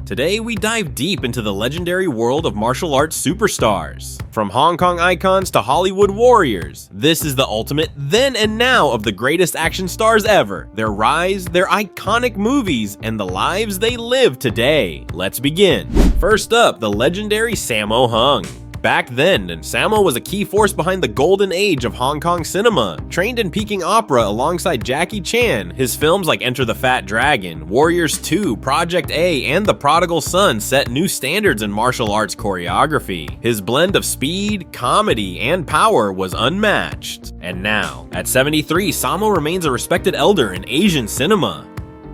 Today we dive deep into the legendary world of martial arts superstars. From Hong Kong icons to Hollywood warriors, this is the ultimate then and now of the greatest action stars ever, their rise, their iconic movies, and the lives they live today. Let's begin. First up, the legendary Sammo Hung. Back then, Sammo was a key force behind the golden age of Hong Kong cinema. Trained in Peking opera alongside Jackie Chan, his films like Enter the Fat Dragon, Warriors 2, Project A, and The Prodigal Son set new standards in martial arts choreography. His blend of speed, comedy, and power was unmatched. And now, at 73, Sammo remains a respected elder in Asian cinema.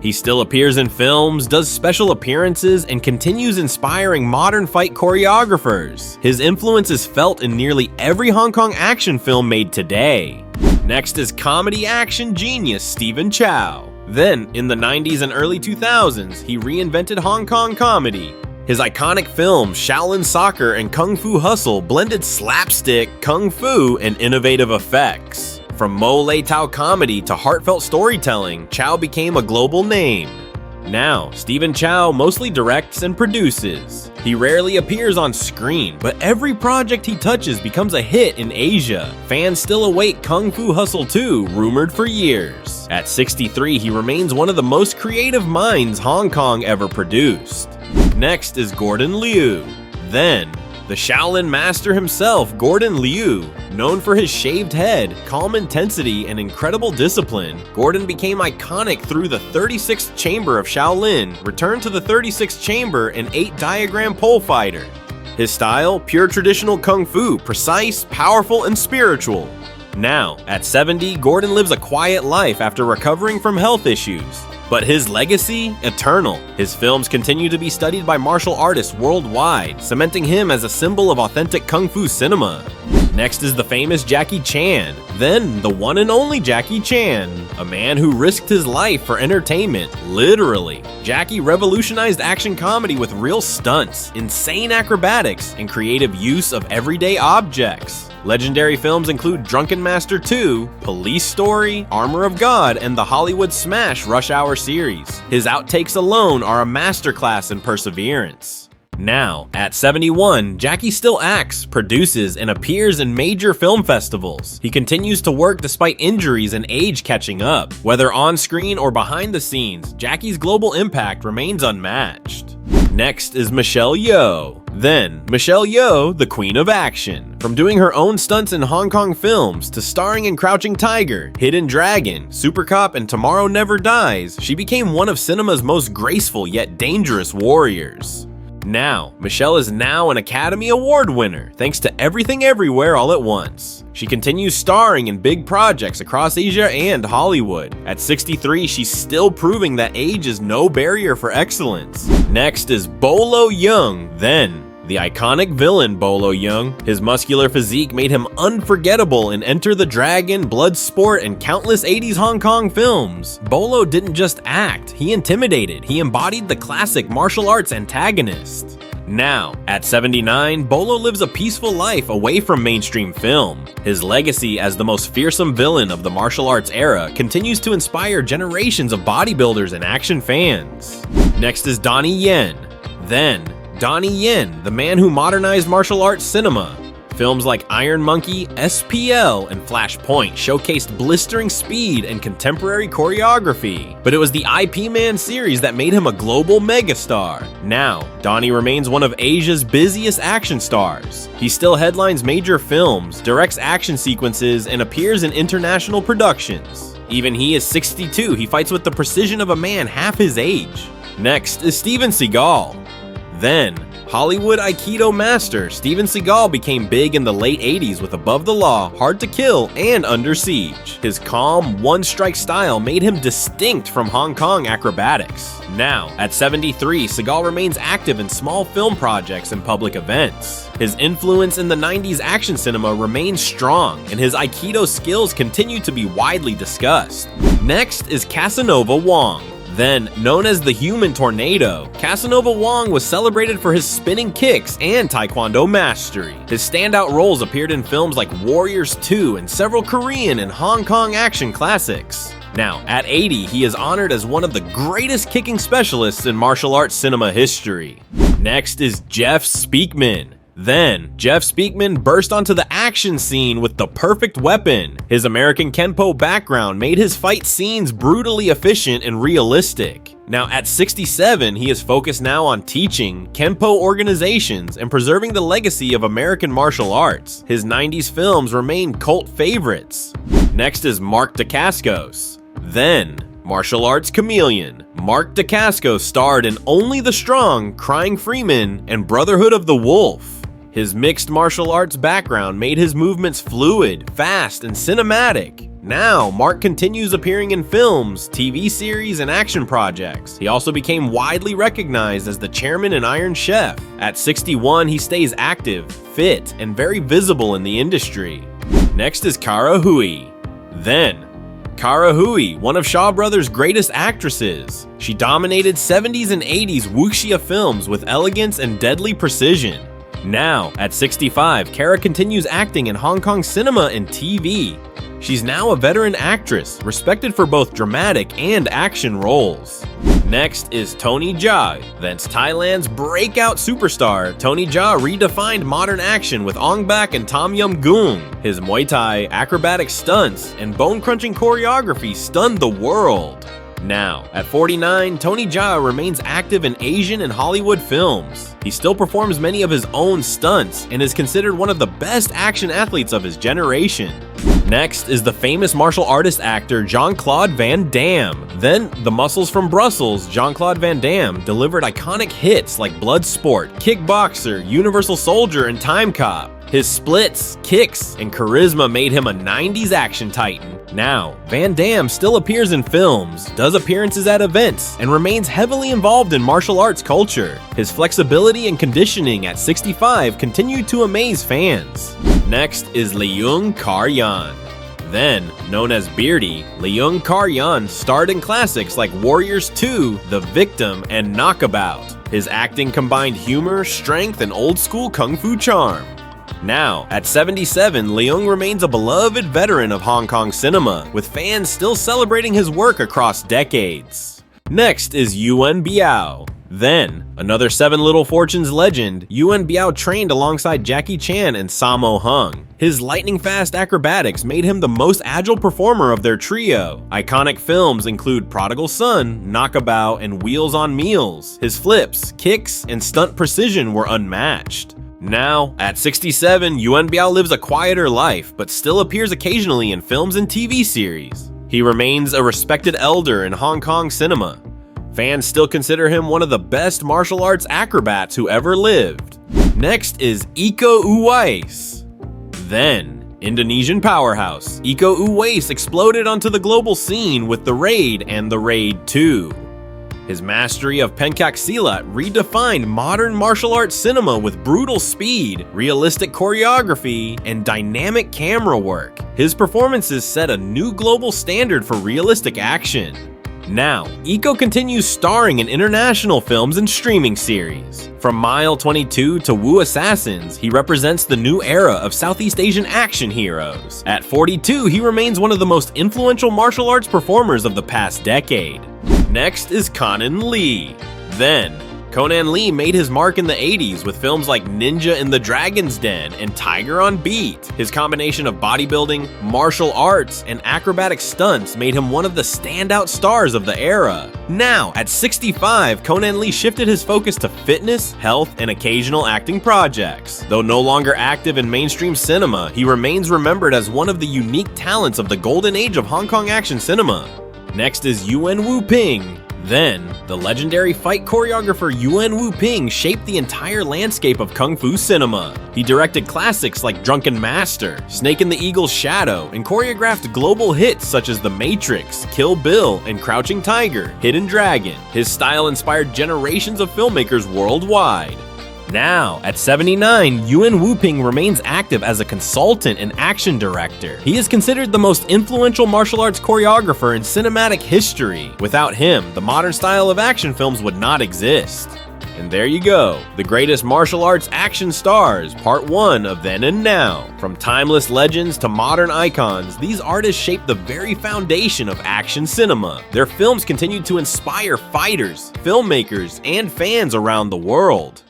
He still appears in films, does special appearances, and continues inspiring modern fight choreographers. His influence is felt in nearly every Hong Kong action film made today. Next is comedy action genius Stephen Chow. Then, in the 90s and early 2000s, he reinvented Hong Kong comedy. His iconic films Shaolin Soccer and Kung Fu Hustle blended slapstick, kung fu, and innovative effects. From Mo Lei Tao comedy to heartfelt storytelling, Chow became a global name. Now, Stephen Chow mostly directs and produces. He rarely appears on screen, but every project he touches becomes a hit in Asia. Fans still await Kung Fu Hustle 2, rumored for years. At 63, he remains one of the most creative minds Hong Kong ever produced. Next is Gordon Liu. Then, the Shaolin master himself, Gordon Liu. Known for his shaved head, calm intensity, and incredible discipline, Gordon became iconic through the 36th chamber of Shaolin, returned to the 36th chamber, and 8-diagram pole fighter. His style, pure traditional kung fu, precise, powerful, and spiritual. Now, at 70, Gordon lives a quiet life after recovering from health issues. But his legacy? Eternal. His films continue to be studied by martial artists worldwide, cementing him as a symbol of authentic kung fu cinema. Next is the famous Jackie Chan. Then, the one and only Jackie Chan, a man who risked his life for entertainment, literally. Jackie revolutionized action comedy with real stunts, insane acrobatics, and creative use of everyday objects. Legendary films include Drunken Master 2, Police Story, Armor of God, and the Hollywood smash Rush Hour series. His outtakes alone are a masterclass in perseverance. Now, at 71, Jackie still acts, produces, and appears in major film festivals. He continues to work despite injuries and age catching up. Whether on screen or behind the scenes, Jackie's global impact remains unmatched. Next is Michelle Yeoh. Then, Michelle Yeoh, the Queen of Action. From doing her own stunts in Hong Kong films to starring in Crouching Tiger, Hidden Dragon, Super Cop, and Tomorrow Never Dies, she became one of cinema's most graceful yet dangerous warriors. Now, Michelle is now an Academy Award winner, thanks to Everything Everywhere All at Once. She continues starring in big projects across Asia and Hollywood. At 63, she's still proving that age is no barrier for excellence. Next is Bolo Yeung, then. The iconic villain Bolo Yeung. His muscular physique made him unforgettable in Enter the Dragon, Bloodsport, and countless 80s Hong Kong films. Bolo didn't just act, he intimidated. He embodied the classic martial arts antagonist. Now, at 79, Bolo lives a peaceful life away from mainstream film. His legacy as the most fearsome villain of the martial arts era continues to inspire generations of bodybuilders and action fans. Next is Donnie Yen. Then, Donnie Yen, the man who modernized martial arts cinema. Films like Iron Monkey, SPL, and Flashpoint showcased blistering speed and contemporary choreography. But it was the IP Man series that made him a global megastar. Now, Donnie remains one of Asia's busiest action stars. He still headlines major films, directs action sequences, and appears in international productions. Even he is 62, he fights with the precision of a man half his age. Next is Steven Seagal. Then, Hollywood Aikido master Steven Seagal became big in the late 80s with Above the Law, Hard to Kill, and Under Siege. His calm, one-strike style made him distinct from Hong Kong acrobatics. Now, at 73, Seagal remains active in small film projects and public events. His influence in the 90s action cinema remains strong, and his Aikido skills continue to be widely discussed. Next is Casanova Wong. Then, known as the Human Tornado, Casanova Wong was celebrated for his spinning kicks and Taekwondo mastery. His standout roles appeared in films like Warriors 2 and several Korean and Hong Kong action classics. Now, at 80, he is honored as one of the greatest kicking specialists in martial arts cinema history. Next is Jeff Speakman. Then, Jeff Speakman burst onto the action scene with the perfect weapon. His American Kenpo background made his fight scenes brutally efficient and realistic. Now, at 67, he is focused now on teaching Kenpo organizations and preserving the legacy of American martial arts. His 90s films remain cult favorites. Next is Mark Dacascos. Then, martial arts chameleon. Mark Dacascos starred in Only the Strong, Crying Freeman, and Brotherhood of the Wolf. His mixed martial arts background made his movements fluid, fast, and cinematic. Now, Mark continues appearing in films, TV series, and action projects. He also became widely recognized as the chairman and Iron Chef. At 61, he stays active, fit, and very visible in the industry. Next is Kara Hui. Then, Kara Hui, one of Shaw Brothers' greatest actresses. She dominated 70s and 80s wuxia films with elegance and deadly precision. Now, at 65, Kara continues acting in Hong Kong cinema and TV. She's now a veteran actress, respected for both dramatic and action roles. Next is Tony Jaa. Thence Thailand's breakout superstar, Tony Jaa redefined modern action with Ong Bak and Tom Yum Goong. His Muay Thai, acrobatic stunts, and bone-crunching choreography stunned the world. Now, at 49, Tony Jaa remains active in Asian and Hollywood films. He still performs many of his own stunts and is considered one of the best action athletes of his generation. Next is the famous martial artist actor Jean-Claude Van Damme. Then, the muscles from Brussels, Jean-Claude Van Damme delivered iconic hits like Bloodsport, Kickboxer, Universal Soldier, and Time Cop. His splits, kicks, and charisma made him a 90s action titan. Now, Van Damme still appears in films, does appearances at events, and remains heavily involved in martial arts culture. His flexibility and conditioning at 65 continue to amaze fans. Next is Leung Kar-yan. Then, known as Beardy, Leung Kar-yan starred in classics like Warriors 2, The Victim, and Knockabout. His acting combined humor, strength, and old-school kung fu charm. Now, at 77, Leung remains a beloved veteran of Hong Kong cinema, with fans still celebrating his work across decades. Next is Yuen Biao. Then, another Seven Little Fortunes legend, Yuen Biao trained alongside Jackie Chan and Sammo Hung. His lightning-fast acrobatics made him the most agile performer of their trio. Iconic films include Prodigal Son, Knockabout, and Wheels on Meals. His flips, kicks, and stunt precision were unmatched. Now, at 67, Yuen Biao lives a quieter life, but still appears occasionally in films and TV series. He remains a respected elder in Hong Kong cinema. Fans still consider him one of the best martial arts acrobats who ever lived. Next is Iko Uwais. Then, Indonesian powerhouse, Iko Uwais exploded onto the global scene with The Raid and The Raid 2. His mastery of Pencaksilat redefined modern martial arts cinema with brutal speed, realistic choreography, and dynamic camera work. His performances set a new global standard for realistic action. Now, Iko continues starring in international films and streaming series. From Mile 22 to Wu Assassins, he represents the new era of Southeast Asian action heroes. At 42, he remains one of the most influential martial arts performers of the past decade. Next is Conan Lee. Then, Conan Lee made his mark in the 80s with films like Ninja in the Dragon's Den and Tiger on Beat. His combination of bodybuilding, martial arts, and acrobatic stunts made him one of the standout stars of the era. Now, at 65, Conan Lee shifted his focus to fitness, health, and occasional acting projects. Though no longer active in mainstream cinema, he remains remembered as one of the unique talents of the golden age of Hong Kong action cinema. Next is Yuen Wu-ping. Then, the legendary fight choreographer Yuen Wu-ping shaped the entire landscape of Kung Fu cinema. He directed classics like Drunken Master, Snake in the Eagle's Shadow, and choreographed global hits such as The Matrix, Kill Bill, and Crouching Tiger, Hidden Dragon. His style inspired generations of filmmakers worldwide. Now, at 79, Yuen Wu-ping remains active as a consultant and action director. He is considered the most influential martial arts choreographer in cinematic history. Without him, the modern style of action films would not exist. And there you go, the greatest martial arts action stars, part 1 of Then and Now. From timeless legends to modern icons, these artists shaped the very foundation of action cinema. Their films continue to inspire fighters, filmmakers, and fans around the world.